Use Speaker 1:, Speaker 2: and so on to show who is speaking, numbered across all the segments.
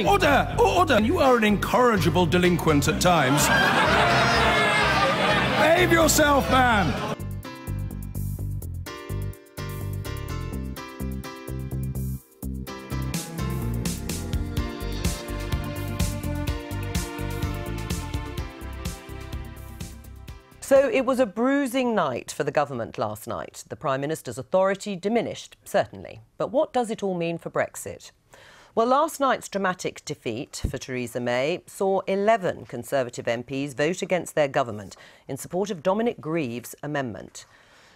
Speaker 1: Order! Order! You are an incorrigible delinquent at times. Behave yourself, man!
Speaker 2: So it was a bruising night for the government last night. The Prime Minister's authority diminished, certainly. But what does it all mean for Brexit? Well, last night's dramatic defeat for Theresa May saw 11 Conservative MPs vote against their government in support of Dominic Grieve's amendment.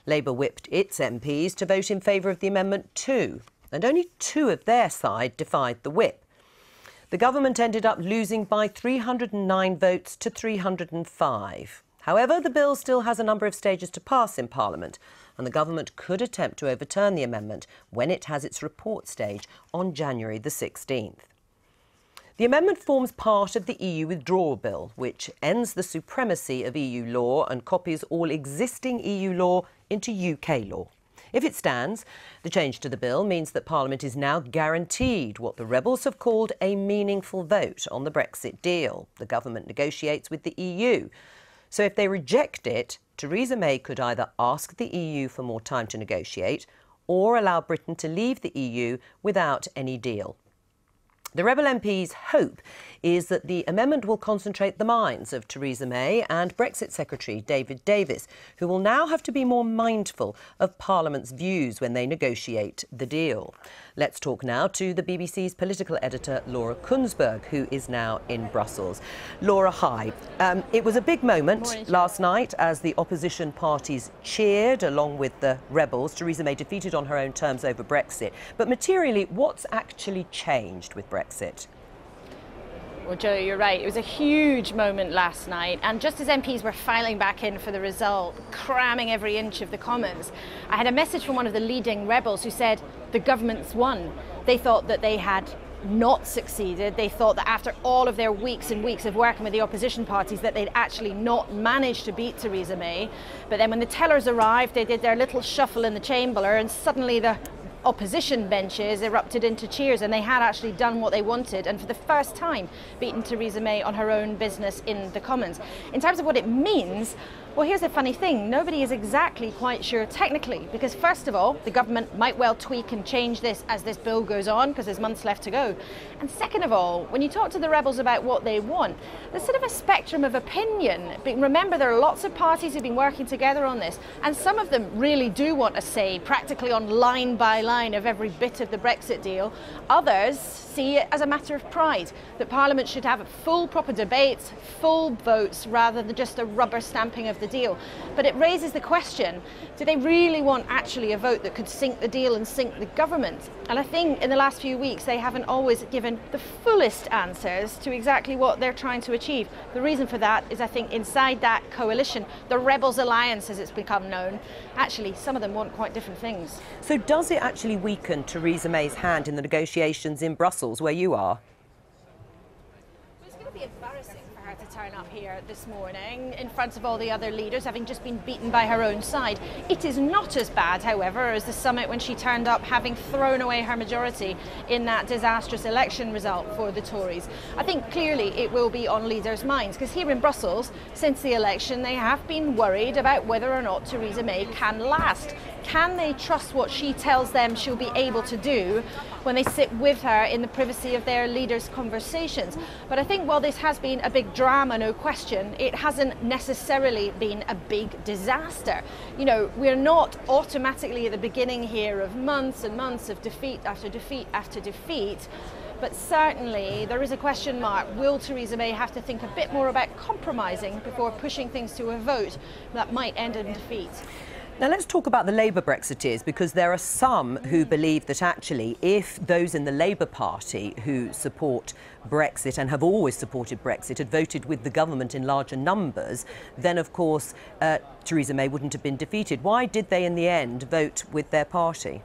Speaker 2: Labour whipped its MPs to vote in favour of the amendment too, and only 2 of their side defied the whip. The government ended up losing by 309 votes to 305. However, the bill still has a number of stages to pass in Parliament, and the government could attempt to overturn the amendment when it has its report stage on January the 16th. The amendment forms part of the EU Withdrawal Bill, which ends the supremacy of EU law and copies all existing EU law into UK law. If it stands, the change to the bill means that Parliament is now guaranteed what the rebels have called a meaningful vote on the Brexit deal. The government negotiates with the EU. So if they reject it, Theresa May could either ask the EU for more time to negotiate or allow Britain to leave the EU without any deal. The rebel MP's hope is that the amendment will concentrate the minds of Theresa May and Brexit Secretary David Davis, who will now have to be more mindful of Parliament's views when they negotiate the deal. Let's talk now to the BBC's political editor, Laura Kunsberg, who is now in Brussels. Laura, hi. It was a big moment last night as the opposition parties cheered along with the rebels. Theresa May defeated on her own terms over Brexit. But materially, what's actually changed with Brexit?
Speaker 3: Well, Joe, you're right. It was a huge moment last night. And just as MPs were filing back in for the result, cramming every inch of the Commons, I had a message from one of the leading rebels who said the government's won. They thought that they had not succeeded. They thought that after all of their weeks and weeks of working with the opposition parties that they'd actually not managed to beat Theresa May. But then when the tellers arrived, they did their little shuffle in the chamber and suddenly the opposition benches erupted into cheers, and they had actually done what they wanted and for the first time beaten Theresa May on her own business in the Commons. In terms of what it means, well, here's the funny thing. Nobody is exactly quite sure technically, because first of all, the government might well tweak and change this as this bill goes on, because there's months left to go. And second of all, when you talk to the rebels about what they want, there's sort of a spectrum of opinion. But remember, there are lots of parties who've been working together on this, and some of them really do want a say practically on line by line of every bit of the Brexit deal. Others see it as a matter of pride, that Parliament should have full proper debates, full votes, rather than just a rubber stamping of the deal. But it raises the question, do they really want actually a vote that could sink the deal and sink the government? And I think in the last few weeks they haven't always given the fullest answers to exactly what they're trying to achieve. The reason for that is I think inside that coalition, the Rebels Alliance as it's become known, actually some of them want quite different things.
Speaker 2: So does it actually weaken Theresa May's hand in the negotiations in Brussels, where you are?
Speaker 3: It's going to be embarrassing for her to turn up here this morning in front of all the other leaders, having just been beaten by her own side. It is not as bad, however, as the summit when she turned up having thrown away her majority in that disastrous election result for the Tories. I think clearly it will be on leaders' minds, because here in Brussels, since the election, they have been worried about whether or not Theresa May can last. Can they trust what she tells them she'll be able to do when they sit with her in the privacy of their leaders' conversations? But I think while this has been a big drama, no question, it hasn't necessarily been a big disaster. You know, we're not automatically at the beginning here of months and months of defeat after defeat after defeat. But certainly there is a question mark. Will Theresa May have to think a bit more about compromising before pushing things to a vote that might end in defeat?
Speaker 2: Now let's talk about the Labour Brexiteers, because there are some who believe that actually if those in the Labour Party who support Brexit and have always supported Brexit had voted with the government in larger numbers, then of course Theresa May wouldn't have been defeated. Why did they in the end vote with their party?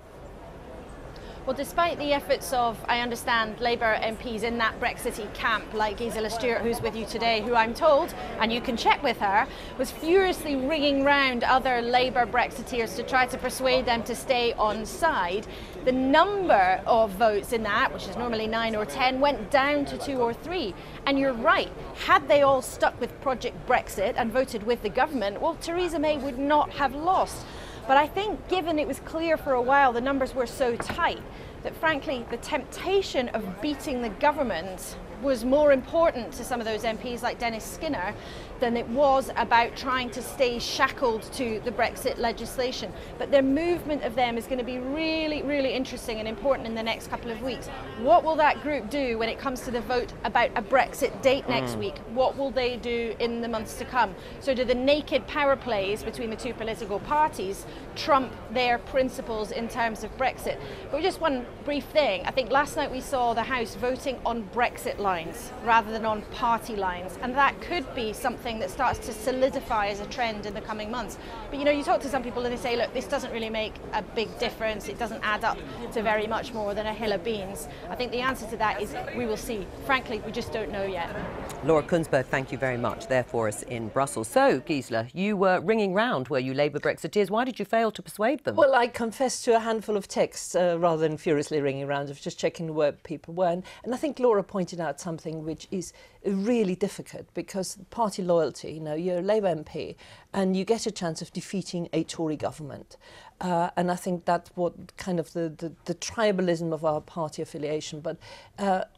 Speaker 3: Well, despite the efforts of, I understand, Labour MPs in that Brexity camp, like Gisela Stewart, who's with you today, who I'm told, and you can check with her, was furiously ringing round other Labour Brexiteers to try to persuade them to stay on side, the number of votes in that, which is normally 9 or 10, went down to 2 or 3. And you're right, had they all stuck with Project Brexit and voted with the government, well, Theresa May would not have lost. But I think, given it was clear for a while the numbers were so tight, that frankly the temptation of beating the government was more important to some of those MPs like Dennis Skinner than it was about trying to stay shackled to the Brexit legislation. But their movement of them is going to be really, really interesting and important in the next couple of weeks. What will that group do when it comes to the vote about a Brexit date next week? What will they do in the months to come? So do the naked power plays between the two political parties trump their principles in terms of Brexit? But just one brief thing. I think last night we saw the House voting on Brexit lines rather than on party lines, and that could be something that starts to solidify as a trend in the coming months. But you know, you talk to some people and they say, look, this doesn't really make a big difference, it doesn't add up to very much more than a hill of beans. I think the answer to that is we will see. Frankly, we just don't know yet.
Speaker 2: Laura Kunsberg, thank you very much, there for us in Brussels. So, Gisela, you were ringing round, were you, Labour Brexiteers? Why did you fail to persuade them?
Speaker 4: Well, I confessed to a handful of texts rather than furiously ringing around, of just checking where people were. And I think Laura pointed out something which is really difficult, because party loyalty, you know, you're a Labour MP and you get a chance of defeating a Tory government. And I think that's what kind of the tribalism of our party affiliation. But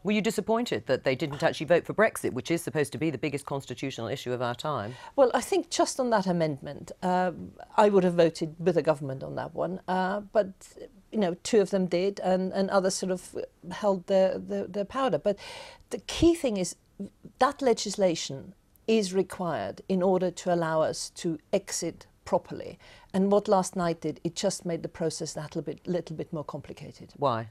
Speaker 2: were you disappointed that they didn't actually vote for Brexit, which is supposed to be the biggest constitutional issue of our time?
Speaker 4: Well, I think just on that amendment, I would have voted with the government on that one. But you know, 2 of them did, and others sort of held their powder. But the key thing is that legislation is required in order to allow us to exit properly. And what last night did, it just made the process a little bit more complicated.
Speaker 2: Why?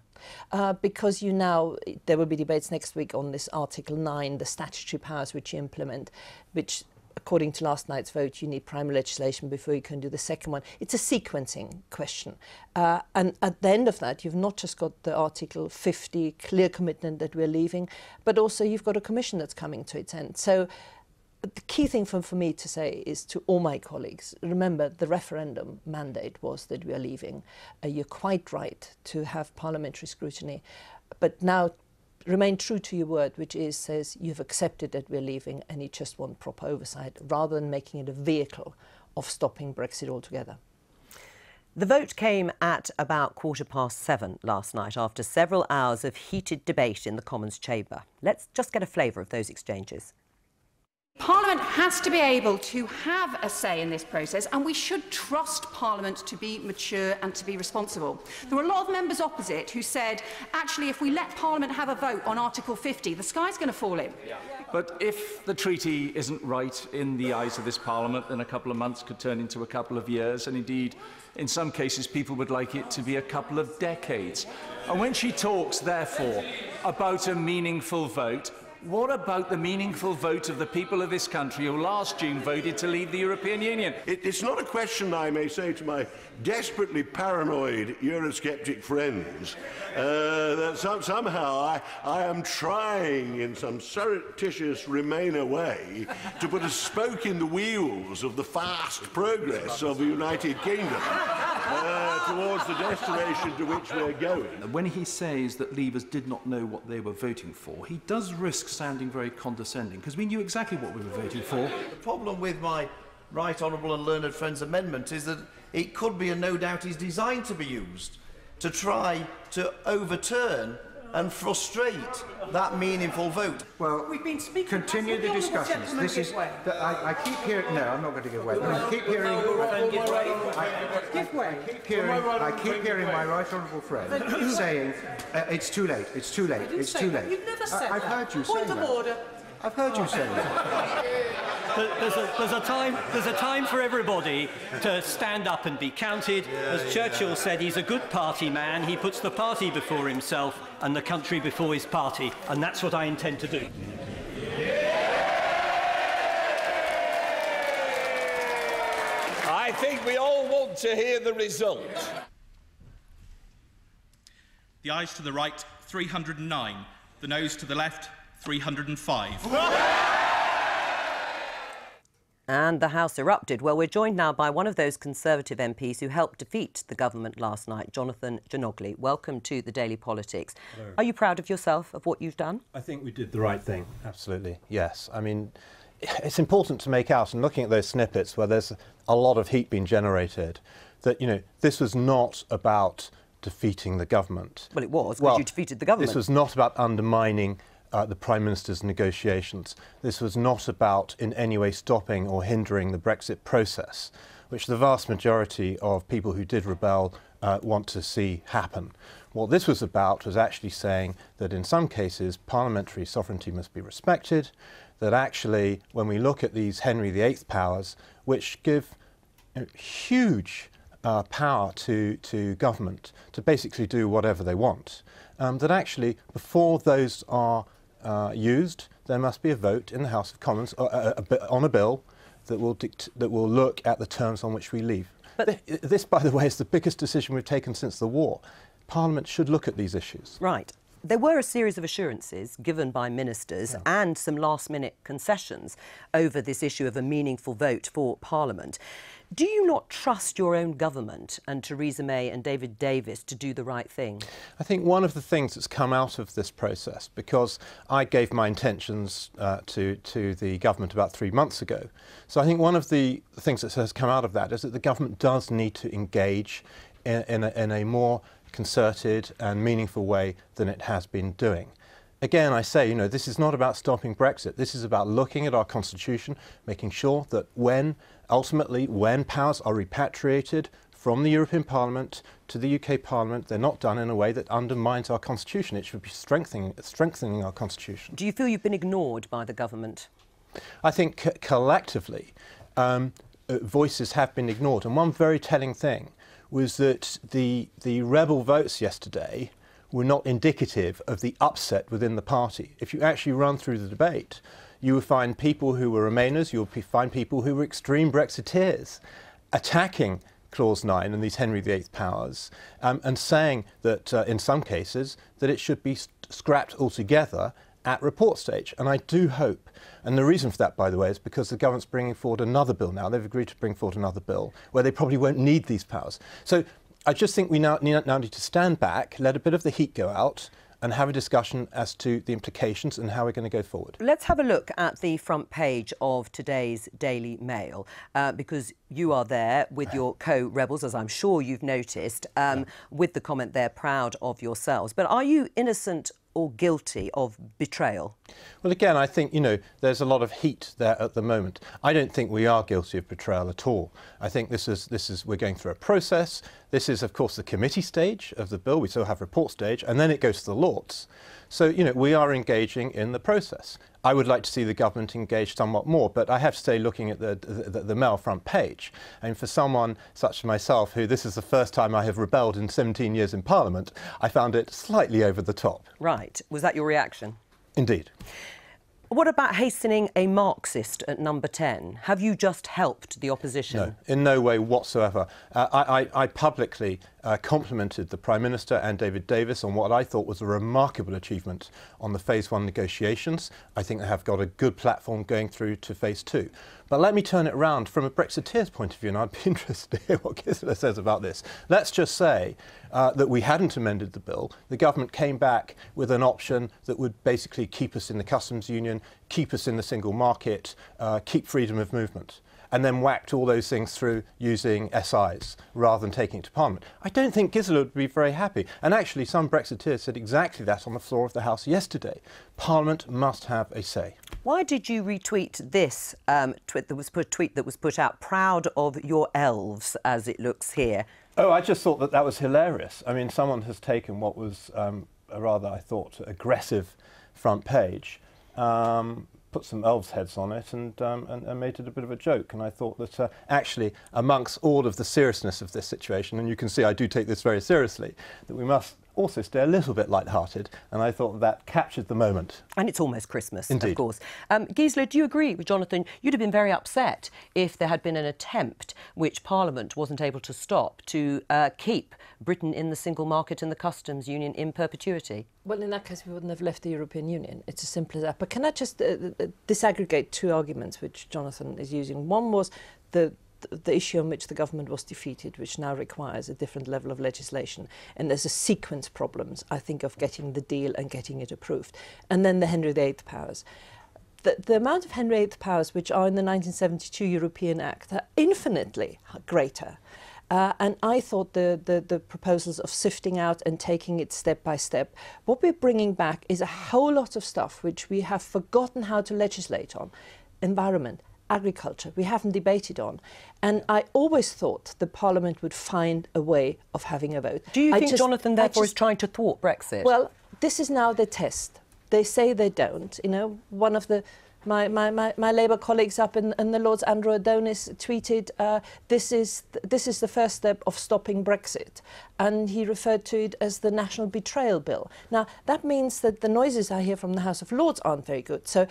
Speaker 4: Because there will be debates next week on this Article 9, the statutory powers which you implement, which, according to last night's vote, you need primary legislation before you can do the second one. It's a sequencing question. And at the end of that, you've not just got the Article 50 clear commitment that we're leaving, but also you've got a commission that's coming to its end. So the key thing for me to say is to all my colleagues, remember the referendum mandate was that we are leaving. You're quite right to have parliamentary scrutiny, but now remain true to your word, which says you've accepted that we're leaving and you just want proper oversight, rather than making it a vehicle of stopping Brexit altogether.
Speaker 2: The vote came at about 7:15 last night, after several hours of heated debate in the Commons chamber. Let's just get a flavour of those exchanges.
Speaker 5: Parliament has to be able to have a say in this process, and we should trust Parliament to be mature and to be responsible. There were a lot of members opposite who said, actually, if we let Parliament have a vote on Article 50, the sky's going to fall in.
Speaker 6: But if the treaty isn't right in the eyes of this Parliament, then a couple of months could turn into a couple of years, and indeed, in some cases, people would like it to be a couple of decades. And when she talks, therefore, about a meaningful vote, what about the meaningful vote of the people of this country who last June voted to leave the European Union?
Speaker 7: It's not a question, I may say to my desperately paranoid Eurosceptic friends, that somehow I am trying in some surreptitious Remainer way to put a spoke in the wheels of the fast progress of the United Kingdom towards the destination to which we're going.
Speaker 8: When he says that Leavers did not know what they were voting for, he does risk sounding very condescending, because we knew exactly what we were voting for.
Speaker 9: The problem with my right honourable and learned friend's amendment is that it could be, and no doubt is designed to be used, to try to overturn and frustrate that meaningful vote.
Speaker 10: Well, we've been speaking. Continue the discussions. This is. I keep hearing. No, I'm not going to give way. I keep hearing. I keep hearing my right honourable friend saying it's too late. It's too late. It's too late.
Speaker 11: You've never said
Speaker 10: I've heard you say that.
Speaker 11: Point of order.
Speaker 10: I've heard you say that.
Speaker 12: There's a time for everybody to stand up and be counted. As Churchill said, he's a good party man. He puts the party before himself and the country before his party, and that's what I intend to do.
Speaker 13: I think we all want to hear the result.
Speaker 11: The ayes to the right, 309. The noes to the left, 305.
Speaker 2: And the House erupted. Well, we're joined now by one of those Conservative MPs who helped defeat the government last night, Jonathan Giannogli. Welcome to the Daily Politics.
Speaker 13: Hello.
Speaker 2: Are you proud of yourself, of what you've done?
Speaker 13: I think we did the right thing, absolutely, yes. I mean, it's important to make out, and looking at those snippets where there's a lot of heat being generated, that, you know, this was not about defeating the government.
Speaker 2: Well, it was, because you defeated the government.
Speaker 13: This was not about undermining the Prime Minister's negotiations. This was not about in any way stopping or hindering the Brexit process, which the vast majority of people who did rebel want to see happen. What this was about was actually saying that in some cases parliamentary sovereignty must be respected, that actually when we look at these Henry VIII powers, which give huge power to government to basically do whatever they want, that actually before those are used, there must be a vote in the House of Commons on a bill that will look at the terms on which we leave. But this, by the way, is the biggest decision we've taken since the war. Parliament should look at these issues.
Speaker 2: Right. There were a series of assurances given by ministers and some last-minute concessions over this issue of a meaningful vote for Parliament. Do you not trust your own government and Theresa May and David Davis to do the right thing?
Speaker 13: I think one of the things that's come out of this process, because I gave my intentions to the government about 3 months ago, so I think one of the things that has come out of that is that the government does need to engage in a more concerted and meaningful way than it has been doing. Again, I say, you know, this is not about stopping Brexit. This is about looking at our constitution, making sure that ultimately when powers are repatriated from the European Parliament to the UK Parliament, they're not done in a way that undermines our constitution. It should be strengthening our constitution.
Speaker 2: Do you feel you've been ignored by the government?
Speaker 13: I think collectively voices have been ignored. And one very telling thing was that the rebel votes yesterday were not indicative of the upset within the party. If you actually run through the debate, you will find people who were Remainers, you'll find people who were extreme Brexiteers attacking Clause 9 and these Henry VIII powers and saying that in some cases that it should be scrapped altogether at report stage. And I do hope, and the reason for that, by the way, is because the government's bringing forward another bill now. They've agreed to bring forward another bill where they probably won't need these powers. So I just think we now need to stand back, let a bit of the heat go out, and have a discussion as to the implications and how we're going to go forward.
Speaker 2: Let's have a look at the front page of today's Daily Mail, because you are there with your co-rebels, as I'm sure you've noticed, with the comment there, proud of yourselves. But are you innocent or guilty of betrayal?
Speaker 13: Well, again, I think, you know, there's a lot of heat there at the moment. I don't think we are guilty of betrayal at all. I think we're going through a process. This is, of course, the committee stage of the bill. We still have report stage, and then it goes to the Lords. So, you know, we are engaging in the process. I would like to see the government engage somewhat more, but I have to say, looking at the Mail front page, and for someone such as myself, who this is the first time I have rebelled in 17 years in Parliament, I found it slightly over the top.
Speaker 2: Right. Was that your reaction?
Speaker 13: Indeed.
Speaker 2: What about hastening a Marxist at number 10? Have you just helped the opposition?
Speaker 13: No, in no way whatsoever. I publicly complimented the Prime Minister and David Davis on what I thought was a remarkable achievement on the Phase 1 negotiations. I think they have got a good platform going through to Phase 2. But let me turn it round from a Brexiteer's point of view, and I'd be interested to hear what Gisela says about this. Let's just say that we hadn't amended the bill. The government came back with an option that would basically keep us in the customs union, keep us in the single market, keep freedom of movement, and then whacked all those things through using SIs rather than taking it to Parliament. I don't think Gisela would be very happy. And actually, some Brexiteers said exactly that on the floor of the House yesterday. Parliament must have a say.
Speaker 2: Why did you retweet this tweet that was put out, proud of your elves, as it looks here?
Speaker 13: Oh, I just thought that was hilarious. I mean, someone has taken what was a rather, I thought, aggressive front page, put some elves' heads on it and made it a bit of a joke. And I thought that actually, amongst all of the seriousness of this situation, and you can see I do take this very seriously, that we must also stay a little bit light-hearted, and I thought that captured the moment.
Speaker 2: And it's almost Christmas,
Speaker 13: Indeed.
Speaker 2: Of course. Gisela, do you agree with Jonathan? You'd have been very upset if there had been an attempt, which Parliament wasn't able to stop, to keep Britain in the single market and the customs union in perpetuity.
Speaker 4: Well, in that case, we wouldn't have left the European Union. It's as simple as that. But can I just disaggregate two arguments which Jonathan is using? One was the issue on which the government was defeated, which now requires a different level of legislation. And there's a sequence problems, I think, of getting the deal and getting it approved. And then the Henry VIII powers. The amount of Henry VIII powers which are in the 1972 European Act are infinitely greater. And I thought the proposals of sifting out and taking it step by step, what we're bringing back is a whole lot of stuff which we have forgotten how to legislate on. Environment, agriculture, we haven't debated on. And I always thought the Parliament would find a way of having a vote.
Speaker 2: Do you think Jonathan, therefore, is trying to thwart Brexit?
Speaker 4: Well, this is now the test. They say they don't. You know, one of my Labour colleagues up in the Lords, Andrew Adonis, tweeted, this is the first step of stopping Brexit. And he referred to it as the National Betrayal Bill. Now, that means that the noises I hear from the House of Lords aren't very good. So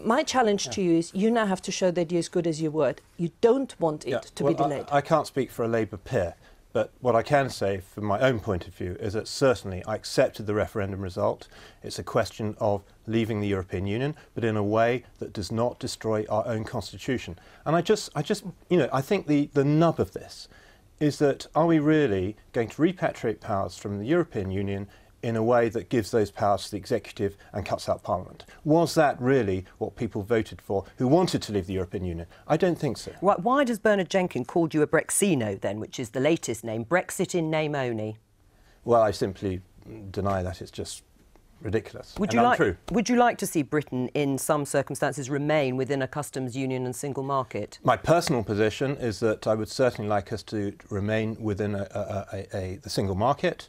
Speaker 4: my challenge to you is you now have to show that you're as good as your word. You don't want it to be delayed.
Speaker 13: I can't speak for a Labour peer, but what I can say from my own point of view is that certainly I accepted the referendum result. It's a question of leaving the European Union, but in a way that does not destroy our own constitution. And I just, you know, I think the nub of this is that are we really going to repatriate powers from the European Union in a way that gives those powers to the executive and cuts out Parliament? Was that really what people voted for who wanted to leave the European Union? I don't think so.
Speaker 2: Why does Bernard Jenkins call you a Brexino then, which is the latest name, Brexit in name only?
Speaker 13: Well, I simply deny that. It's just ridiculous
Speaker 2: would you like to see Britain in some circumstances remain within a customs union and single market?
Speaker 13: My personal position is that I would certainly like us to remain within the single market.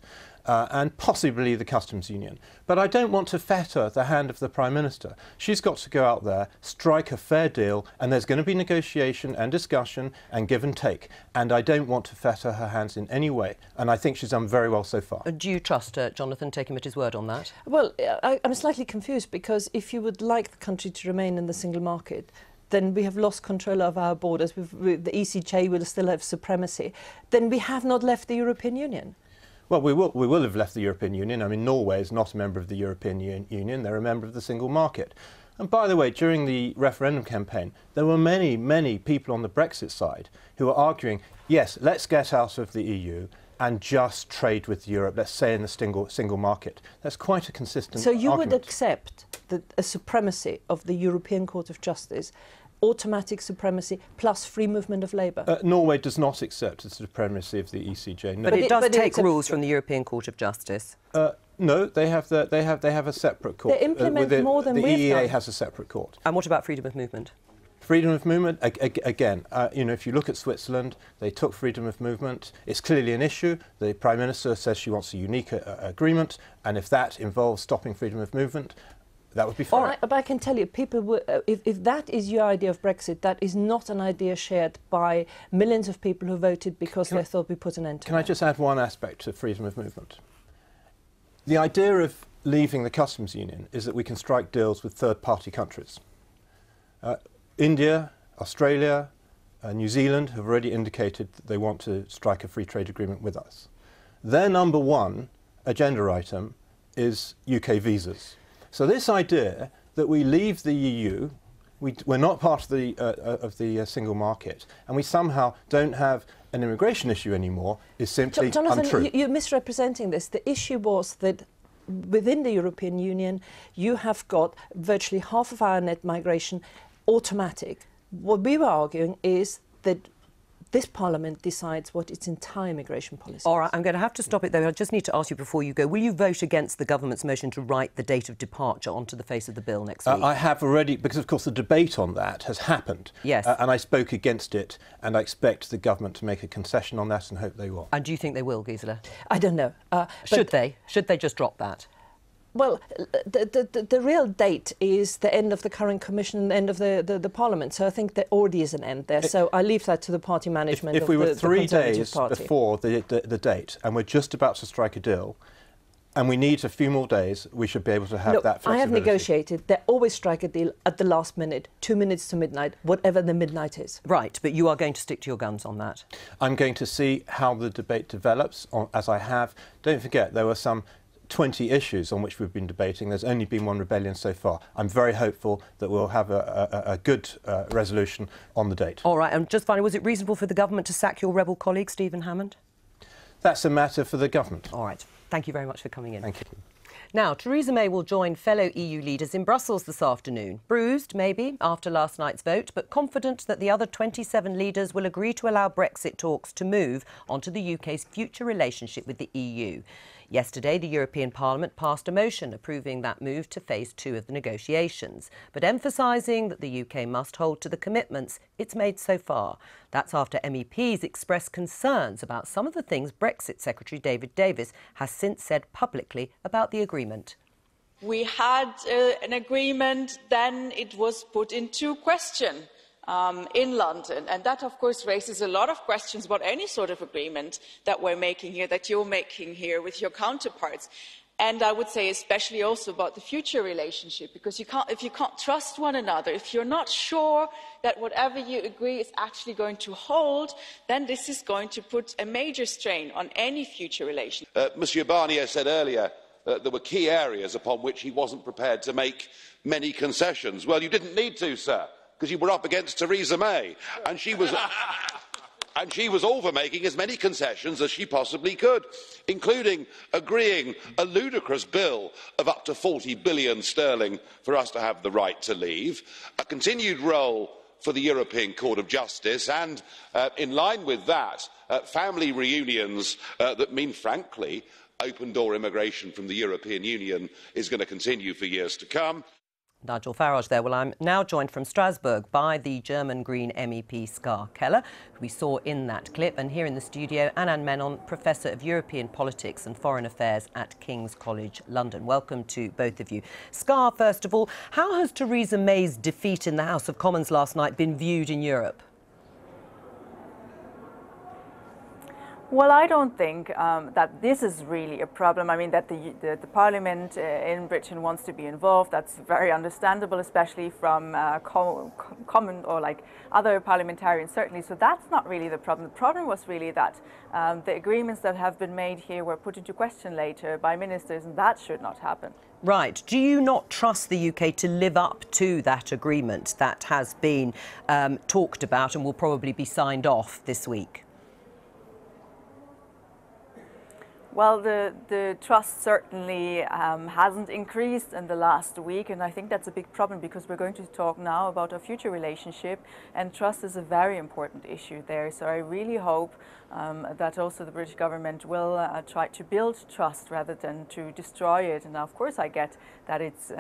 Speaker 13: And possibly the customs union. But I don't want to fetter the hand of the Prime Minister. She's got to go out there, strike a fair deal, and there's going to be negotiation and discussion and give and take. And I don't want to fetter her hands in any way. And I think she's done very well so far.
Speaker 2: Do you trust Jonathan, take him at his word on that?
Speaker 4: Well, I'm slightly confused because if you would like the country to remain in the single market, then we have lost control of our borders. The ECJ will still have supremacy. Then we have not left the European Union.
Speaker 13: Well, we will have left the European Union. I mean, Norway is not a member of the European Union. They're a member of the single market. And by the way, during the referendum campaign, there were many, many people on the Brexit side who were arguing, yes, let's get out of the EU and just trade with Europe, let's say in the single market. That's quite a consistent
Speaker 4: argument. So you
Speaker 13: argument.
Speaker 4: would accept a supremacy of the European Court of Justice, automatic supremacy plus free movement of labour?
Speaker 13: Norway does not accept the supremacy of the ECJ. No.
Speaker 2: But it does take rules from the European Court of Justice.
Speaker 13: No, they have a separate court.
Speaker 4: They implement more than
Speaker 13: the
Speaker 4: we've
Speaker 13: EEA
Speaker 4: done.
Speaker 13: has a separate court.
Speaker 2: And what about freedom of movement?
Speaker 13: Freedom of movement, again, you know, if you look at Switzerland, they took freedom of movement. It's clearly an issue. The Prime Minister says she wants a unique agreement, and if that involves stopping freedom of movement, that would be fine.
Speaker 4: All right, but I can tell you, people, if that is your idea of Brexit, that is not an idea shared by millions of people who voted because they thought we put an end to it.
Speaker 13: Can I just add one aspect to freedom of movement? The idea of leaving the customs union is that we can strike deals with third-party countries. India, Australia, New Zealand have already indicated that they want to strike a free trade agreement with us. Their number one agenda item is UK visas. So this idea that we leave the EU, we're not part of the single market, and we somehow don't have an immigration issue anymore is simply
Speaker 4: Jonathan,
Speaker 13: untrue.
Speaker 4: You're misrepresenting this. The issue was that within the European Union, you have got virtually half of our net migration automatic. What we were arguing is that this Parliament decides what its entire immigration policy is.
Speaker 2: All right, I'm going to have to stop it there. I just need to ask you before you go, will you vote against the government's motion to write the date of departure onto the face of the bill next week?
Speaker 13: I have already, because of course the debate on that has happened.
Speaker 2: Yes.
Speaker 13: And I spoke against it, and I expect the government to make a concession on that and hope they will.
Speaker 2: And do you think they will, Gisela?
Speaker 4: I don't know.
Speaker 2: Should they? Should they just drop that?
Speaker 4: Well, the real date is the end of the current commission, the end of the Parliament. So I think there already is an end there. So I leave that to the party management
Speaker 13: if
Speaker 4: of
Speaker 13: we were
Speaker 4: the
Speaker 13: 3
Speaker 4: Conservative
Speaker 13: days
Speaker 4: Party.
Speaker 13: before the date and we're just about to strike a deal, and we need a few more days. We should be able to have that flexibility.
Speaker 4: I have negotiated. They always strike a deal at the last minute, 2 minutes to midnight, whatever the midnight is.
Speaker 2: Right, but you are going to stick to your guns on that.
Speaker 13: I'm going to see how the debate develops, as I have. Don't forget, there were some 20 issues on which we've been debating. There's only been one rebellion so far. I'm very hopeful that we'll have a good resolution on the date.
Speaker 2: All right, and just finally, was it reasonable for the government to sack your rebel colleague, Stephen Hammond?
Speaker 13: That's a matter for the government.
Speaker 2: All right. Thank you very much for coming in.
Speaker 13: Thank you.
Speaker 2: Now, Theresa May will join fellow EU leaders in Brussels this afternoon. Bruised, maybe, after last night's vote, but confident that the other 27 leaders will agree to allow Brexit talks to move onto the UK's future relationship with the EU. Yesterday, the European Parliament passed a motion approving that move to phase 2 of the negotiations, but emphasising that the UK must hold to the commitments it's made so far. That's after MEPs expressed concerns about some of the things Brexit Secretary David Davis has since said publicly about the agreement.
Speaker 14: We had an agreement, then it was put into question in London, and that of course raises a lot of questions about any sort of agreement that we're making here, that you're making here with your counterparts. And I would say especially also about the future relationship, because if you can't trust one another, if you're not sure that whatever you agree is actually going to hold, then this is going to put a major strain on any future relationship.
Speaker 15: Monsieur Barnier said earlier that there were key areas upon which he wasn't prepared to make many concessions. Well, you didn't need to, sir, because you were up against Theresa May, and she was all for making as many concessions as she possibly could, including agreeing a ludicrous bill of up to 40 billion sterling for us to have the right to leave, a continued role for the European Court of Justice, and, in line with that, family reunions that mean, frankly, open-door immigration from the European Union is going to continue for years to come.
Speaker 2: Nigel Farage there. Well, I'm now joined from Strasbourg by the German Green MEP Ska Keller, who we saw in that clip, and here in the studio, Anand Menon, Professor of European Politics and Foreign Affairs at King's College London. Welcome to both of you. Ska, first of all, how has Theresa May's defeat in the House of Commons last night been viewed in Europe?
Speaker 16: Well, I don't think that this is really a problem. I mean, that the Parliament in Britain wants to be involved. That's very understandable, especially from common or like other parliamentarians, certainly. So that's not really the problem. The problem was really that the agreements that have been made here were put into question later by ministers, and that should not happen.
Speaker 2: Right. Do you not trust the UK to live up to that agreement that has been talked about and will probably be signed off this week?
Speaker 16: Well, the trust certainly hasn't increased in the last week, and I think that's a big problem because we're going to talk now about our future relationship, and trust is a very important issue there. So I really hope that also the British government will try to build trust rather than to destroy it. And now, of course, I get that it's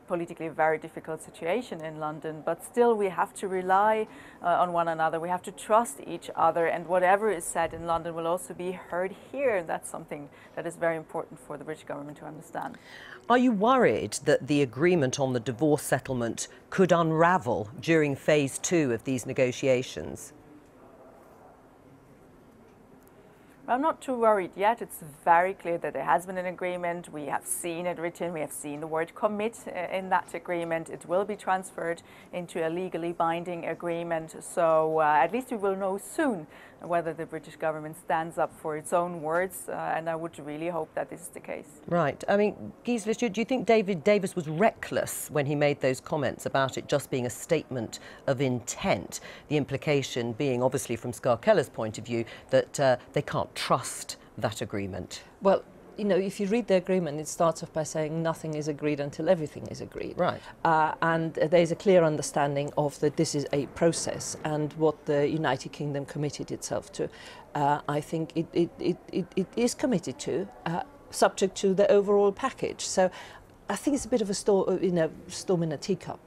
Speaker 16: politically a very difficult situation in London, but still we have to rely on one another. We have to trust each other, and whatever is said in London will also be heard here, and that's something that is very important for the British government to understand.
Speaker 2: Are you worried that the agreement on the divorce settlement could unravel during phase 2 of these negotiations?
Speaker 16: I'm not too worried yet. It's very clear that there has been an agreement. We have seen it written. We have seen the word commit in that agreement. It will be transferred into a legally binding agreement. So at least we will know soon whether the British government stands up for its own words. And I would really hope that this is the case.
Speaker 2: Right. I mean, Gisela, do you think David Davis was reckless when he made those comments about it just being a statement of intent? The implication being, obviously, from Ska Keller's point of view, that they can't trust that agreement.
Speaker 4: Well, you know, if you read the agreement, it starts off by saying nothing is agreed until everything is agreed.
Speaker 2: Right.
Speaker 4: And there's a clear understanding of that this is a process, and what the United Kingdom committed itself to, I think it is committed to, subject to the overall package. So I think it's a bit of a storm in a teacup.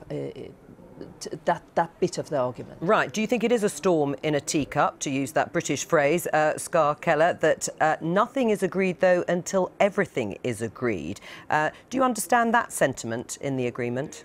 Speaker 4: That bit of the argument.
Speaker 2: Right. Do you think it is a storm in a teacup, to use that British phrase, Ska Keller, that nothing is agreed, though, until everything is agreed? Do you understand that sentiment in the agreement?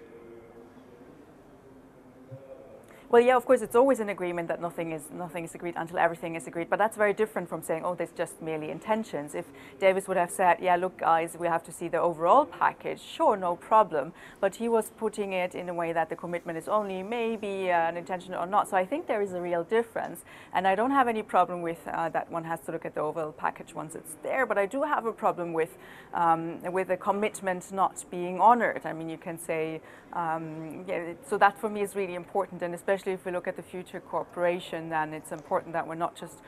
Speaker 16: Well, yeah, of course, it's always an agreement that nothing is agreed until everything is agreed. But that's very different from saying, oh, there's just merely intentions. If Davis would have said, yeah, look, guys, we have to see the overall package, sure, no problem. But he was putting it in a way that the commitment is only maybe an intention or not. So I think there is a real difference. And I don't have any problem with that one has to look at the overall package once it's there. But I do have a problem with the commitment not being honored. I mean, you can say, yeah, so that for me is really important, and especially if we look at the future cooperation, then it's important that we're not just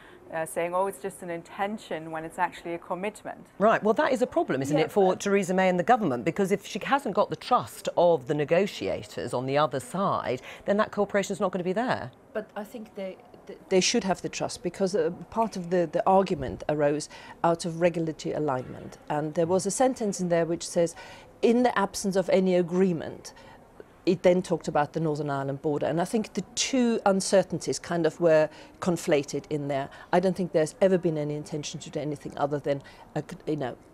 Speaker 16: saying, oh, it's just an intention when it's actually a commitment.
Speaker 2: Right, well that is a problem, isn't it, for Theresa May and the government, because if she hasn't got the trust of the negotiators on the other side, then that cooperation is not going to be there.
Speaker 4: But I think they should have the trust, because part of the argument arose out of regulatory alignment. And there was a sentence in there which says, in the absence of any agreement, it then talked about the Northern Ireland border. And I think the two uncertainties kind of were conflated in there. I don't think there's ever been any intention to do anything other than,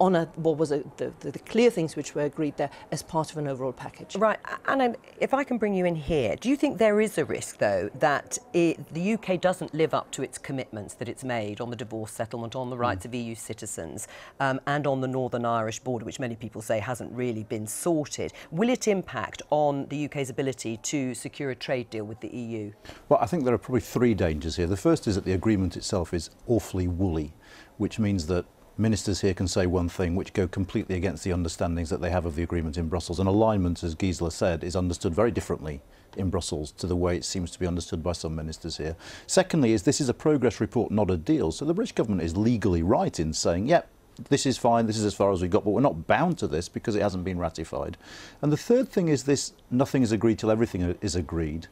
Speaker 4: honour what was the clear things which were agreed there as part of an overall package.
Speaker 2: Right, and if I can bring you in here, do you think there is a risk, though, that the UK doesn't live up to its commitments that it's made on the divorce settlement, on the rights of EU citizens, and on the Northern Irish border, which many people say hasn't really been sorted? Will it impact on the UK's ability to secure a trade deal with the EU?
Speaker 17: Well, I think there are probably three dangers here. The first is that the agreement itself is awfully woolly, which means that ministers here can say one thing which go completely against the understandings that they have of the agreement in Brussels. And alignment, as Gisela said, is understood very differently in Brussels to the way it seems to be understood by some ministers here. Secondly, this is a progress report, not a deal. So the British government is legally right in saying, yep, this is fine, this is as far as we got, but we're not bound to this because it hasn't been ratified. And the third thing is this, nothing is agreed till everything is agreed.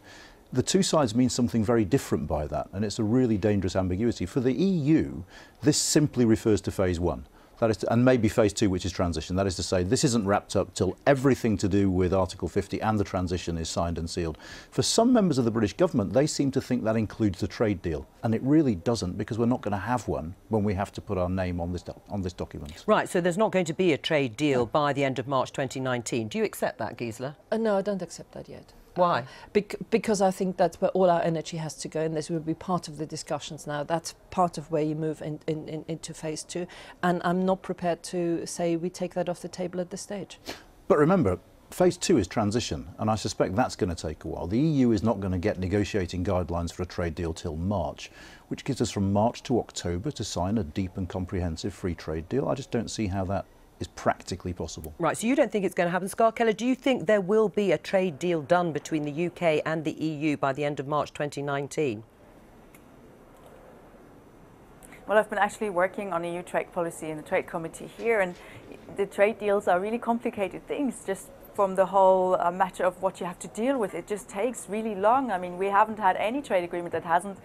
Speaker 17: The two sides mean something very different by that, and it's a really dangerous ambiguity. For the EU, this simply refers to phase one. That is and maybe phase two, which is transition. That is to say, this isn't wrapped up till everything to do with Article 50 and the transition is signed and sealed. For some members of the British government, they seem to think that includes the trade deal. And it really doesn't, because we're not going to have one when we have to put our name on this document.
Speaker 2: Right, so there's not going to be a trade deal by the end of March 2019. Do you accept that, Gisela?
Speaker 4: No, I don't accept that yet.
Speaker 2: Why?
Speaker 4: Because I think that's where all our energy has to go, and this will be part of the discussions now. That's part of where you move into phase two, and I'm not prepared to say we take that off the table at this stage.
Speaker 17: But remember, phase two is transition, and I suspect that's going to take a while. The EU is not going to get negotiating guidelines for a trade deal till March, which gives us from March to October to sign a deep and comprehensive free trade deal. I just don't see how that is practically possible.
Speaker 2: Right, so you don't think it's going to happen. Scar Keller, do you think there will be a trade deal done between the UK and the EU by the end of March 2019?
Speaker 16: Well, I've been actually working on EU trade policy in the Trade Committee here, and the trade deals are really complicated things, just from the whole matter of what you have to deal with. It just takes really long. I mean, we haven't had any trade agreement that hasn't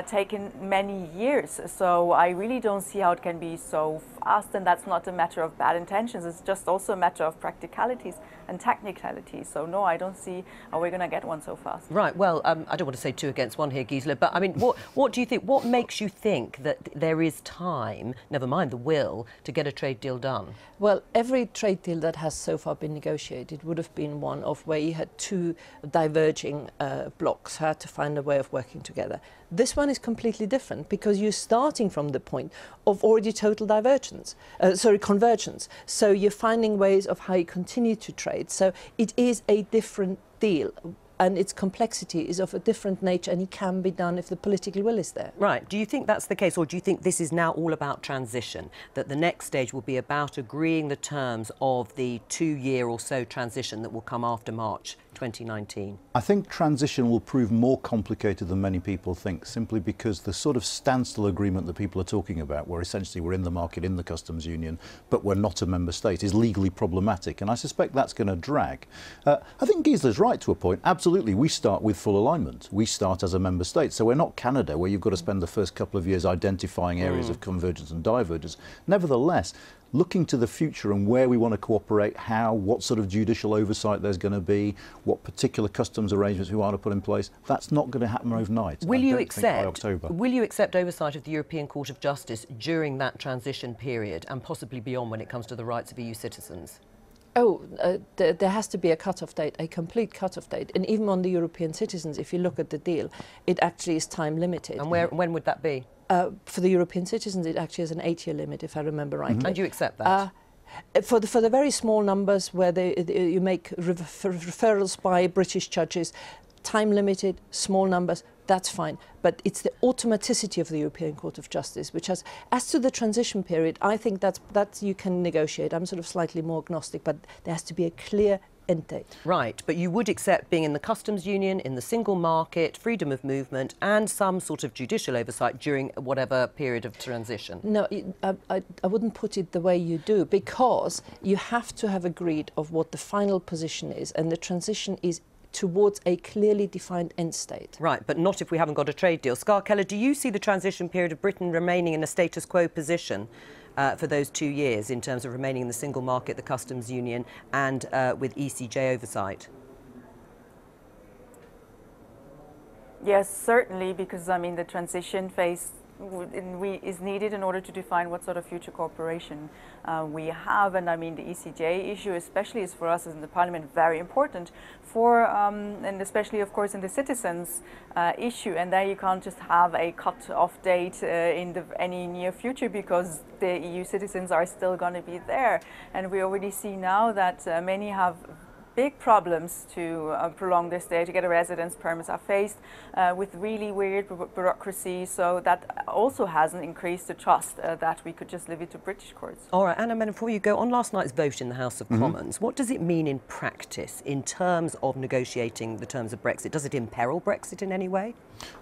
Speaker 16: taken many years. So I really don't see how it can be so fast, and that's not a matter of bad intentions. It's just also a matter of practicalities and technicalities. So no, I don't see how we're going to get one so fast.
Speaker 2: Right, well, I don't want to say 2 against 1 here, Gisela, but I mean, what do you think, what makes you think that there is time, never mind the will, to get a trade deal done?
Speaker 4: Well, every trade deal that has so far been negotiated would have been one of where you had two diverging blocks, had to find a way of working together. This one is completely different because you're starting from the point of already total convergence. So you're finding ways of how you continue to trade. So it is a different deal, and its complexity is of a different nature, and it can be done if the political will is there.
Speaker 2: Right. Do you think that's the case, or do you think this is now all about transition, that the next stage will be about agreeing the terms of the 2-year or so transition that will come after March 2019?
Speaker 17: I think transition will prove more complicated than many people think, simply because the sort of standstill agreement that people are talking about, where essentially we're in the market, in the customs union, but we're not a member state, is legally problematic, and I suspect that's going to drag. I think Gisela's right to a point. Absolutely, we start with full alignment. We start as a member state, so we're not Canada, where you've got to spend the first couple of years identifying areas of convergence and divergence. Nevertheless, looking to the future and where we want to cooperate, how, what sort of judicial oversight there's going to be, what particular customs arrangements we want to put in place, that's not going to happen overnight.
Speaker 2: Will you accept oversight of the European Court of Justice during that transition period and possibly beyond when it comes to the rights of EU citizens?
Speaker 4: There has to be a cut-off date, a complete cut-off date. And even on the European citizens, if you look at the deal, it actually is time limited.
Speaker 2: And when would that be?
Speaker 4: For the European citizens, it actually has an 8-year limit, if I remember rightly.
Speaker 2: And you accept that?
Speaker 4: For the very small numbers where you make referrals by British judges, time limited, small numbers, that's fine. But it's the automaticity of the European Court of Justice, which has, as to the transition period, I think that you can negotiate. I'm sort of slightly more agnostic, but there has to be a clear end date.
Speaker 2: Right, but you would accept being in the customs union, in the single market, freedom of movement, and some sort of judicial oversight during whatever period of transition?
Speaker 4: No, I wouldn't put it the way you do, because you have to have agreed of what the final position is, and the transition is towards a clearly defined end state.
Speaker 2: Right, but not if we haven't got a trade deal. Scarkeller, do you see the transition period of Britain remaining in a status quo position for those 2 years in terms of remaining in the single market, the customs union, and with ECJ oversight?
Speaker 16: Yes, certainly, because I mean the transition phase is needed in order to define what sort of future cooperation we have. And I mean the ECJ issue especially is for us as in the Parliament very important for and especially of course in the citizens issue, and there you can't just have a cut-off date in any near future, because the EU citizens are still going to be there, and we already see now that many have big problems to prolong their stay, to get a residence permits, are faced with really weird bureaucracy, so that also hasn't increased the trust that we could just leave it to British courts.
Speaker 2: All right, Anna, before you go, on last night's vote in the House of Commons, what does it mean in practice in terms of negotiating the terms of Brexit? Does it imperil Brexit in any way?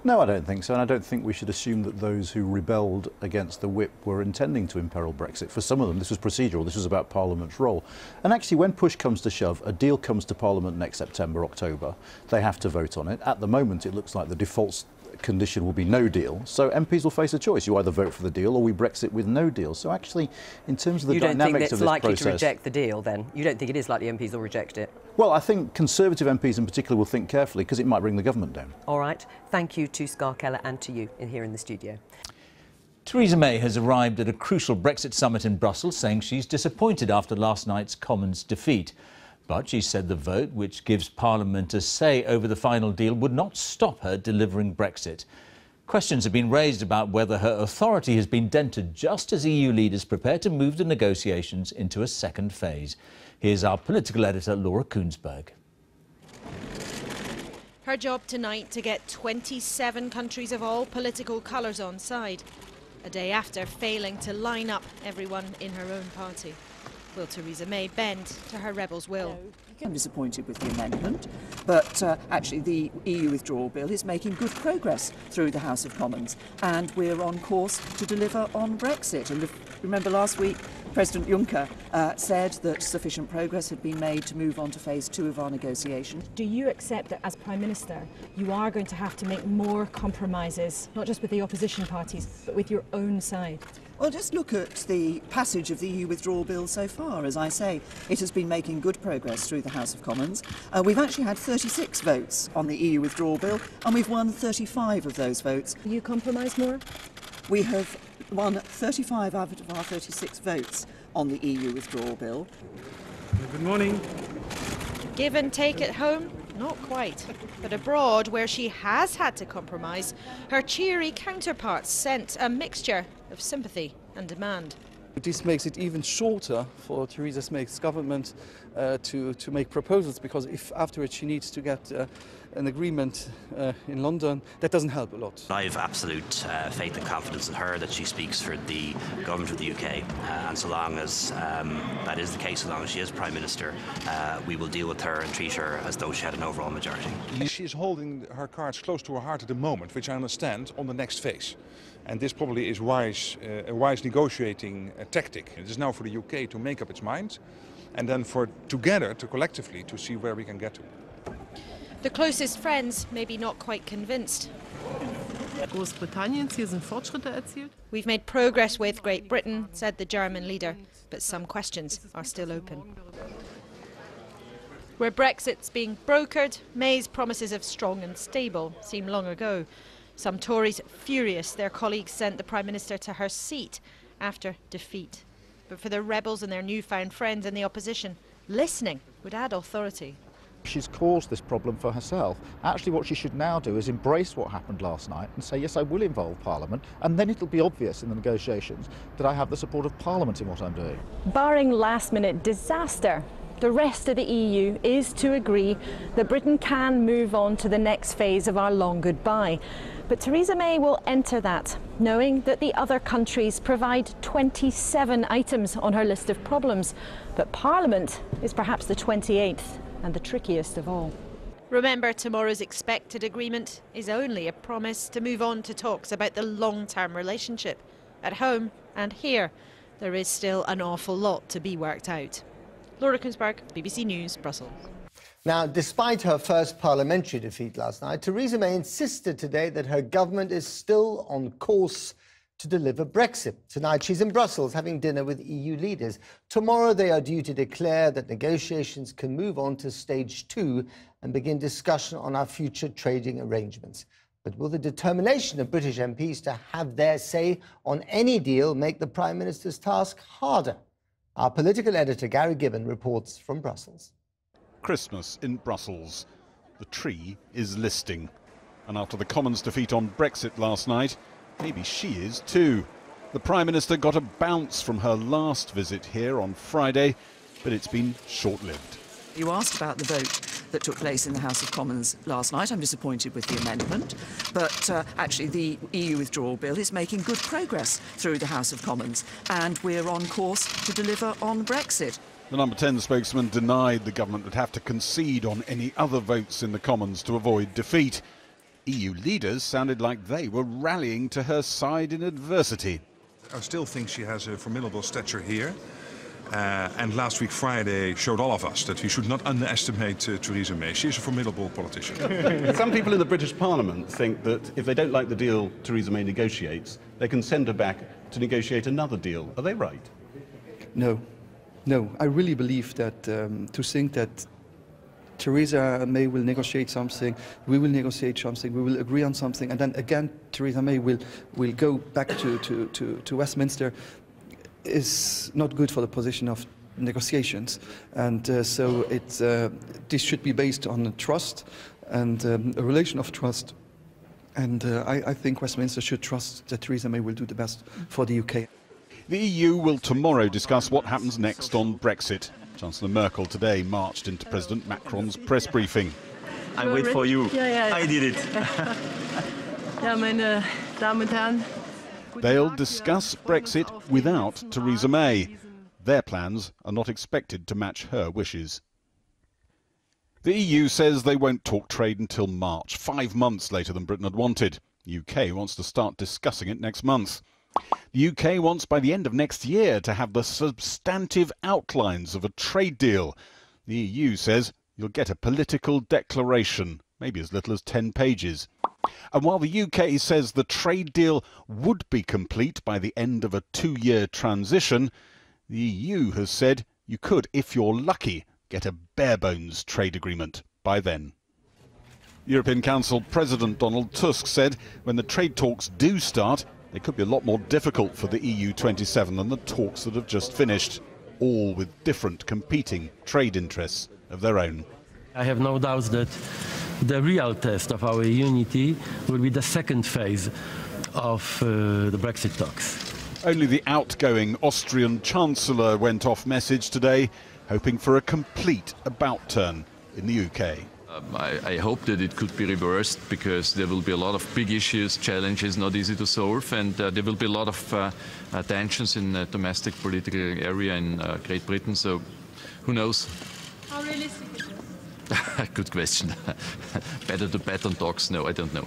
Speaker 17: No, I don't think so, and I don't think we should assume that those who rebelled against the whip were intending to imperil Brexit. For some of them, this was procedural, this was about Parliament's role. And actually, when push comes to shove, a deal comes to Parliament next September, October. They have to vote on it. At the moment, it looks like the default condition will be no deal. So MPs will face a choice. You either vote for the deal or we Brexit with no deal. So actually, in terms of the dynamics of this process... You don't think it's likely to
Speaker 2: reject the deal, then? You don't think it is likely MPs will reject it?
Speaker 17: Well, I think Conservative MPs in particular will think carefully, because it might bring the government down.
Speaker 2: All right. Thank you to Scarkeller and to you here in the studio.
Speaker 18: Theresa May has arrived at a crucial Brexit summit in Brussels, saying she's disappointed after last night's Commons defeat. But she said the vote, which gives Parliament a say over the final deal, would not stop her delivering Brexit. Questions have been raised about whether her authority has been dented just as EU leaders prepare to move the negotiations into a second phase. Here's our political editor, Laura Koonsberg.
Speaker 19: Her job tonight to get 27 countries of all political colours on side, a day after failing to line up everyone in her own party. Will Theresa May bend to her rebels' will?
Speaker 20: I'm disappointed with the amendment, but actually the EU Withdrawal Bill is making good progress through the House of Commons, and we're on course to deliver on Brexit. And remember last week President Juncker said that sufficient progress had been made to move on to phase 2 of our negotiations.
Speaker 19: Do you accept that as Prime Minister you are going to have to make more compromises, not just with the opposition parties, but with your own side?
Speaker 20: Well, just look at the passage of the EU Withdrawal Bill so far. As I say, it has been making good progress through the House of Commons. We've actually had 36 votes on the EU Withdrawal Bill, and we've won 35 of those votes.
Speaker 19: Will you compromise more?
Speaker 20: We have won 35 out of our 36 votes on the EU Withdrawal Bill.
Speaker 21: Good morning.
Speaker 19: Give and take at home? Not quite. But abroad, where she has had to compromise, her cheery counterparts sent a mixture of sympathy and demand.
Speaker 22: This makes it even shorter for Theresa May's government to make proposals, because if afterwards she needs to get an agreement in London, that doesn't help a lot.
Speaker 23: I have absolute faith and confidence in her that she speaks for the government of the UK, and so long as that is the case, so long as she is Prime Minister, we will deal with her and treat her as though she had an overall majority.
Speaker 24: She is holding her cards close to her heart at the moment, which I understand, on the next phase. And this probably is a wise negotiating tactic. It is now for the UK to make up its mind, and then for together, collectively, to see where we can get to.
Speaker 19: The closest friends maybe not quite convinced. We've made progress with Great Britain, said the German leader, but some questions are still open. Where Brexit's being brokered, May's promises of strong and stable seem long ago. Some Tories furious their colleagues sent the Prime Minister to her seat after defeat. But for the rebels and their newfound friends in the opposition, Listening would add authority.
Speaker 1: She's caused this problem for herself. Actually, what she should now do is embrace what happened last night and say, yes, I will involve Parliament, and then it'll be obvious in the negotiations that I have the support of Parliament in what I'm doing.
Speaker 3: Barring last-minute disaster, the rest of the EU is to agree that Britain can move on to the next phase of our long goodbye. But Theresa May will enter that, knowing that the other countries provide 27 items on her list of problems. But Parliament is perhaps the 28th and the trickiest of all.
Speaker 19: Remember, tomorrow's expected agreement is only a promise to move on to talks about the long-term relationship. At home and here, there is still an awful lot to be worked out. Laura Kunsberg, BBC News, Brussels.
Speaker 5: Now, despite her first parliamentary defeat last night, Theresa May insisted today that her government is still on course to deliver Brexit. Tonight, she's in Brussels having dinner with EU leaders. Tomorrow, they are due to declare that negotiations can move on to stage 2 and begin discussion on our future trading arrangements. But will the determination of British MPs to have their say on any deal make the Prime Minister's task harder? Our political editor, Gary Gibbon, reports from Brussels.
Speaker 6: Christmas in Brussels. The tree is listing. And after the Commons' defeat on Brexit last night, maybe she is too. The Prime Minister got a bounce from her last visit here on Friday, but it's been short-lived.
Speaker 20: You asked about the vote that took place in the House of Commons last night. I'm disappointed with the amendment, but actually the EU Withdrawal Bill is making good progress through the House of Commons, and we're on course to deliver on Brexit.
Speaker 6: The Number 10 spokesman denied the government would have to concede on any other votes in the Commons to avoid defeat. EU leaders sounded like they were rallying to her side in adversity.
Speaker 24: I still think she has a formidable stature here. And last week Friday showed all of us that we should not underestimate Theresa May. She is a formidable politician.
Speaker 25: Some people in the British Parliament think that if they don't like the deal Theresa May negotiates, they can send her back to negotiate another deal. Are they right?
Speaker 22: No. No, I really believe that to think that Theresa May will negotiate something, we will negotiate something, we will agree on something, and then again Theresa May will go back to Westminster is not good for the position of negotiations. And so this should be based on trust and a relation of trust. And I think Westminster should trust that Theresa May will do the best for the UK.
Speaker 6: The EU will tomorrow discuss what happens next on Brexit. Chancellor Merkel today marched into President Macron's press briefing.
Speaker 26: I wait for you.
Speaker 3: Yeah.
Speaker 26: I did it.
Speaker 3: Ja, meine Damen und Herren.
Speaker 6: They'll discuss Brexit without Theresa May. Their plans are not expected to match her wishes. The EU says they won't talk trade until March, 5 months later than Britain had wanted. The UK wants to start discussing it next month. The UK wants by the end of next year to have the substantive outlines of a trade deal. The EU says you'll get a political declaration, maybe as little as 10 pages. And while the UK says the trade deal would be complete by the end of a 2-year transition, the EU has said you could, if you're lucky, get a bare-bones trade agreement by then. European Council President Donald Tusk said when the trade talks do start, they could be a lot more difficult for the EU 27 than the talks that have just finished, all with different competing trade interests of their own.
Speaker 27: I have no doubts that the real test of our unity will be the second phase of the Brexit talks.
Speaker 6: Only the outgoing Austrian Chancellor went off message today, hoping for a complete about-turn in the UK.
Speaker 28: I hope that it could be reversed, because there will be a lot of big issues, challenges not easy to solve, and there will be a lot of tensions in the domestic political area in Great Britain, so who knows?
Speaker 3: How realistic is it?
Speaker 28: Good question. Better to bet on talks? No, I don't know.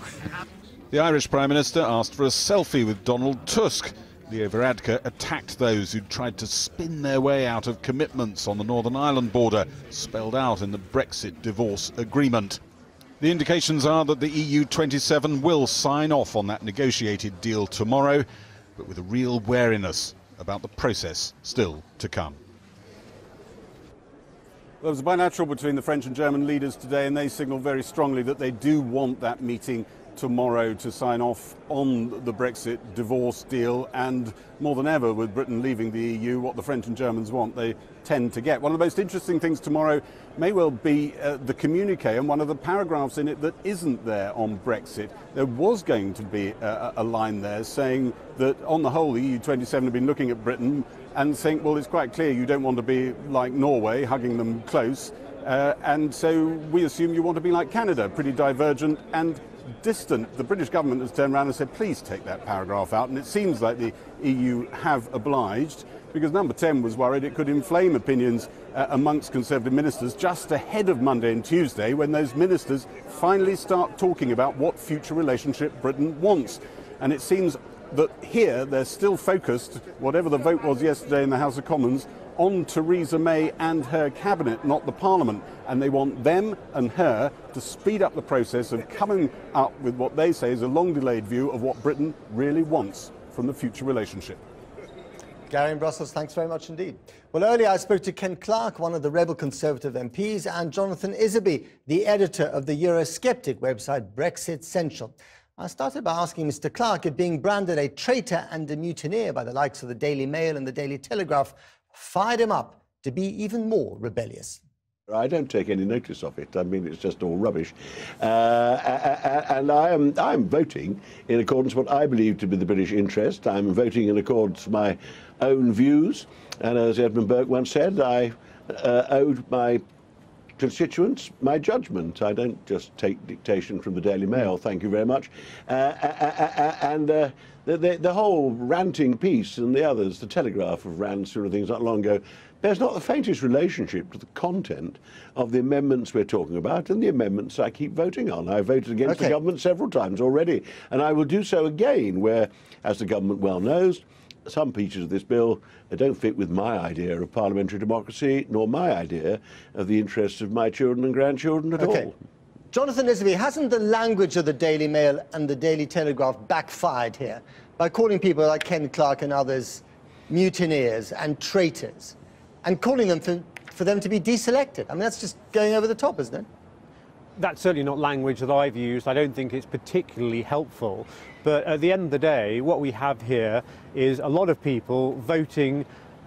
Speaker 6: The Irish Prime Minister asked for a selfie with Donald Tusk. Leo Varadkar attacked those who'd tried to spin their way out of commitments on the Northern Ireland border, spelled out in the Brexit divorce agreement. The indications are that the EU 27 will sign off on that negotiated deal tomorrow, but with a real wariness about the process still to come.
Speaker 29: There was a bilateral between the French and German leaders today, and they signalled very strongly that they do want that meeting
Speaker 25: tomorrow to sign off on the Brexit divorce deal, and more than ever with Britain leaving the EU, what the French and Germans want, they tend to get. One of the most interesting things tomorrow may well be the communique and one of the paragraphs in it that isn't there on Brexit. There was going to be a line there saying that on the whole the EU27 have been looking at Britain and think, well, it's quite clear you don't want to be like Norway, hugging them close, and so we assume you want to be like Canada, pretty divergent and distant. The British government has turned around and said, please take that paragraph out, and it seems like the EU have obliged, because Number 10 was worried it could inflame opinions amongst Conservative ministers just ahead of Monday and Tuesday, when those ministers finally start talking about what future relationship Britain wants. And it seems that here they're still focused, whatever the vote was yesterday in the House of Commons, on Theresa May and her cabinet, not the Parliament. And they want them and her to speed up the process of coming up with what they say is a long-delayed view of what Britain really wants from the future relationship.
Speaker 5: Gary in Brussels, thanks very much indeed. Well, earlier I spoke to Ken Clarke, one of the rebel Conservative MPs, and Jonathan Isserby, the editor of the Eurosceptic website Brexit Central. I started by asking Mr. Clarke if being branded a traitor and a mutineer by the likes of the Daily Mail and the Daily Telegraph fired him up to be even more rebellious.
Speaker 7: I don't take any notice of it. I mean, it's just all rubbish. And I'm voting in accordance with what I believe to be the British interest. I'm voting in accordance with my own views. And as Edmund Burke once said, I owed my constituents my judgment. I don't just take dictation from the Daily Mail, thank you very much. The whole ranting piece and the others, the Telegraph of rants sort of things not long ago, there's not the faintest relationship to the content of the amendments we're talking about and the amendments I keep voting on. I voted against the government several times already, and I will do so again where, as the government well knows, some features of this bill don't fit with my idea of parliamentary democracy, nor my idea of the interests of my children and grandchildren at all.
Speaker 5: Jonathan Isserby, hasn't the language of the Daily Mail and the Daily Telegraph backfired here by calling people like Ken Clarke and others mutineers and traitors, and calling them for them to be deselected? I mean, that's just going over the top, isn't it?
Speaker 8: That's certainly not language that I've used. I don't think it's particularly helpful. But at the end of the day, what we have here is a lot of people voting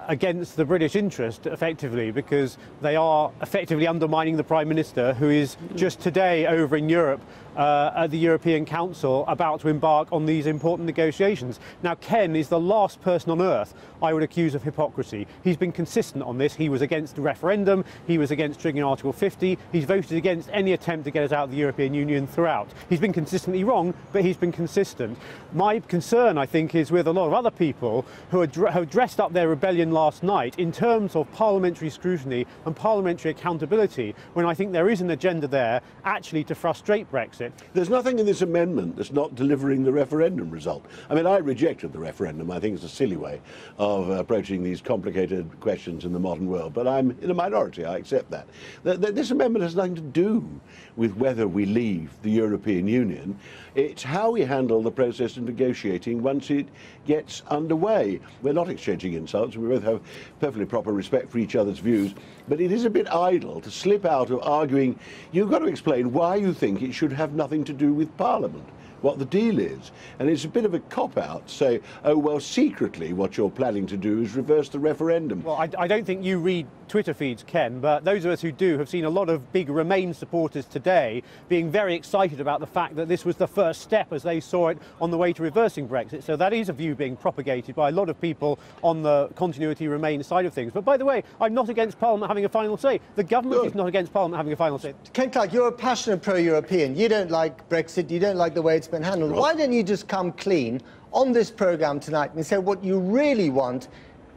Speaker 8: against the British interest, effectively, because they are effectively undermining the Prime Minister, who is just today over in Europe at the European Council about to embark on these important negotiations. Now, Ken is the last person on earth I would accuse of hypocrisy. He's been consistent on this. He was against the referendum, he was against triggering Article 50, he's voted against any attempt to get us out of the European Union throughout. He's been consistently wrong, but he's been consistent. My concern, I think, is with a lot of other people who have dressed up their rebellion last night in terms of parliamentary scrutiny and parliamentary accountability, when I think there is an agenda there actually to frustrate Brexit.
Speaker 7: There's nothing in this amendment that's not delivering the referendum result. I mean, I rejected the referendum. I think it's a silly way of approaching these complicated questions in the modern world, but I'm in a minority, I accept that. This amendment has nothing to do with whether we leave the European Union. It's how we handle the process of negotiating once it gets underway. We're not exchanging insults. We both have perfectly proper respect for each other's views, but it is a bit idle to slip out of arguing. You've got to explain why you think it should have nothing to do with Parliament, what the deal is. And it's a bit of a cop-out to say, oh, well, secretly what you're planning to do is reverse the referendum.
Speaker 8: Well, I don't think you read Twitter feeds, Ken, but those of us who do have seen a lot of big Remain supporters today being very excited about the fact that this was the first step as they saw it on the way to reversing Brexit. So that is a view being propagated by a lot of people on the continuity Remain side of things. But by the way, I'm not against Parliament having a final say. The government is not against Parliament having a final say.
Speaker 5: Ken Clarke, you're a passionate pro-European. You don't like Brexit. You don't like the way it's been handled. Right. Why don't you just come clean on this programme tonight and say what you really want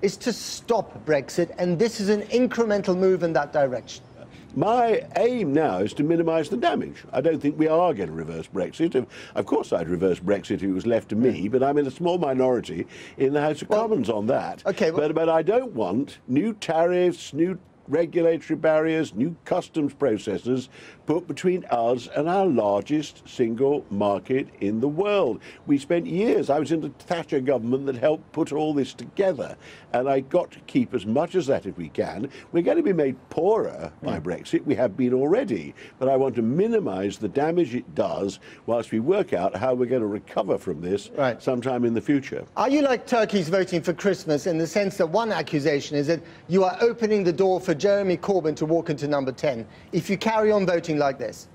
Speaker 5: is to stop Brexit, and this is an incremental move in that direction?
Speaker 7: My aim now is to minimise the damage. I don't think we are going to reverse Brexit. Of course I'd reverse Brexit if it was left to me, but I'm in a small minority in the House of Commons on that. Okay, but I don't want new tariffs, new regulatory barriers, new customs processes put between us and our largest single market in the world. We spent years, I was in the Thatcher government that helped put all this together, and I got to keep as much as that if we can. We're going to be made poorer by Brexit. We have been already, but I want to minimise the damage it does whilst we work out how we're going to recover from this sometime in the future.
Speaker 5: Are you like turkeys voting for Christmas, in the sense that one accusation is that you are opening the door for Jeremy Corbyn to walk into number 10 if you carry on voting like this?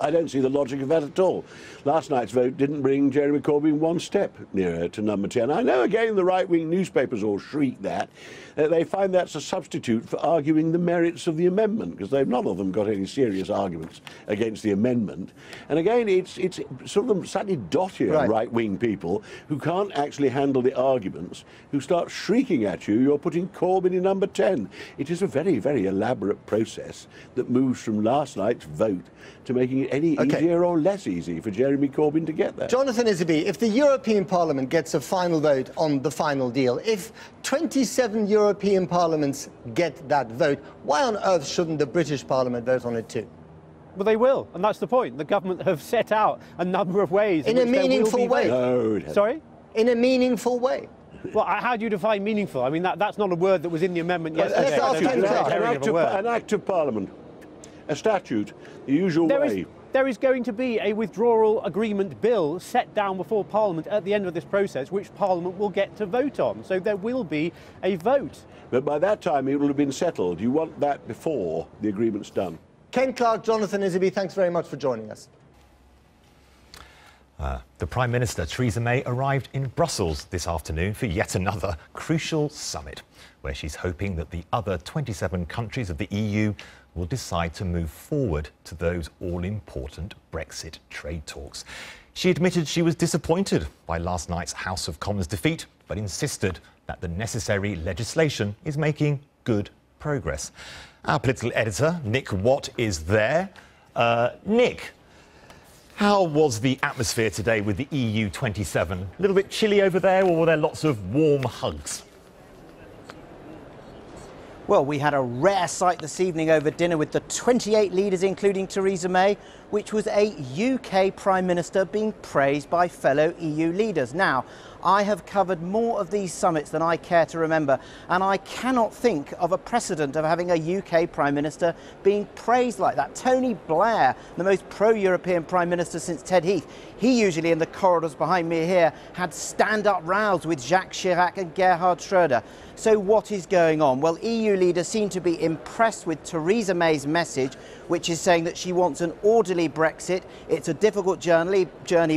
Speaker 7: I don't see the logic of that at all. Last night's vote didn't bring Jeremy Corbyn one step nearer to number 10. I know, again, the right-wing newspapers all shriek that. They find that's a substitute for arguing the merits of the amendment, because they've none of them got any serious arguments against the amendment. And again, it's sort of slightly dottier right-wing people who can't actually handle the arguments, who start shrieking at you, you're putting Corbyn in number 10. It is a very, very elaborate process that moves from last night's vote to making it any easier or less easy for Jeremy Corbyn to get there.
Speaker 5: Jonathan Isby, if the European Parliament gets a final vote on the final deal, if 27 European parliaments get that vote, why on earth shouldn't the British Parliament vote on it too?
Speaker 8: Well, they will, and that's the point. The government have set out a number of ways
Speaker 5: in a meaningful way.
Speaker 7: No,
Speaker 8: sorry?
Speaker 5: In a meaningful way.
Speaker 8: Well, how do you define meaningful? I mean, that's not a word that was in the amendment yesterday.
Speaker 7: An act of Parliament. A statute, the usual way.
Speaker 8: There is going to be a withdrawal agreement bill set down before Parliament at the end of this process, which Parliament will get to vote on. So there will be a vote.
Speaker 7: But by that time, it will have been settled. You want that before the agreement's done.
Speaker 5: Ken Clarke, Jonathan Isby, thanks very much for joining us.
Speaker 9: The Prime Minister, Theresa May, arrived in Brussels this afternoon for yet another crucial summit, where she's hoping that the other 27 countries of the EU will decide to move forward to those all-important Brexit trade talks. She admitted she was disappointed by last night's House of Commons defeat, but insisted that the necessary legislation is making good progress. Our political editor, Nick Watt, is there. Nick, how was the atmosphere today with the EU 27? A little bit chilly over there, or were there lots of warm hugs?
Speaker 10: Well, we had a rare sight this evening over dinner with the 28 leaders, including Theresa May, which was a UK Prime Minister being praised by fellow EU leaders. Now, I have covered more of these summits than I care to remember, and I cannot think of a precedent of having a UK Prime Minister being praised like that. Tony Blair, the most pro-European Prime Minister since Ted Heath, he usually in the corridors behind me here had stand-up rows with Jacques Chirac and Gerhard Schröder. So what is going on? Well, EU leaders seem to be impressed with Theresa May's message, which is saying that she wants an orderly Brexit. It's a difficult journey,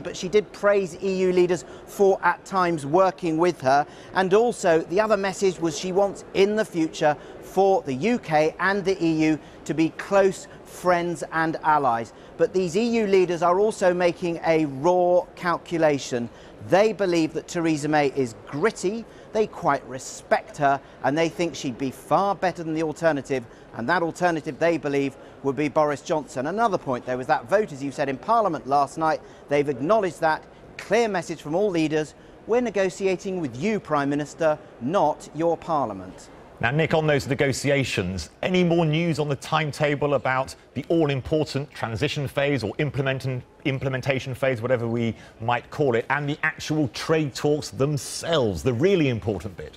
Speaker 10: but she did praise EU leaders for at times working with her. And also the other message was she wants in the future for the UK and the EU to be close friends and allies. But these EU leaders are also making a raw calculation. They believe that Theresa May is gritty, they quite respect her, and they think she'd be far better than the alternative, and that alternative, they believe, would be Boris Johnson. Another point, there was that vote, as you said, in Parliament last night. They've acknowledged that. Clear message from all leaders. We're negotiating with you, Prime Minister, not your Parliament.
Speaker 9: Now, Nick, on those negotiations, any more news on the timetable about the all-important transition phase or implementation phase, whatever we might call it, and the actual trade talks themselves, the really important bit?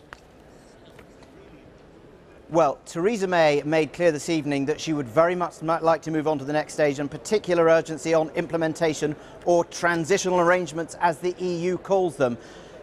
Speaker 10: Well, Theresa May made clear this evening that she would very much like to move on to the next stage, and particular urgency on implementation or transitional arrangements, as the EU calls them.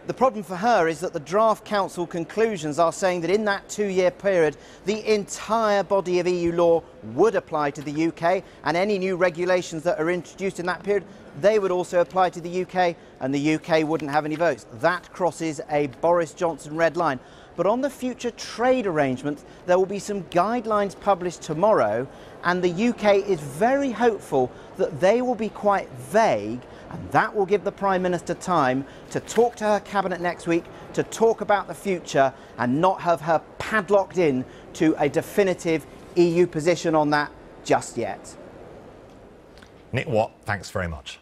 Speaker 10: The problem for her is that the draft council conclusions are saying that in that 2-year period, the entire body of EU law would apply to the UK, and any new regulations that are introduced in that period, they would also apply to the UK, and the UK wouldn't have any votes. That crosses a Boris Johnson red line. But on the future trade arrangements, there will be some guidelines published tomorrow, and the UK is very hopeful that they will be quite vague, and that will give the Prime Minister time to talk to her cabinet next week, to talk about the future, and not have her padlocked in to a definitive EU position on that just yet.
Speaker 9: Nick Watt, thanks very much.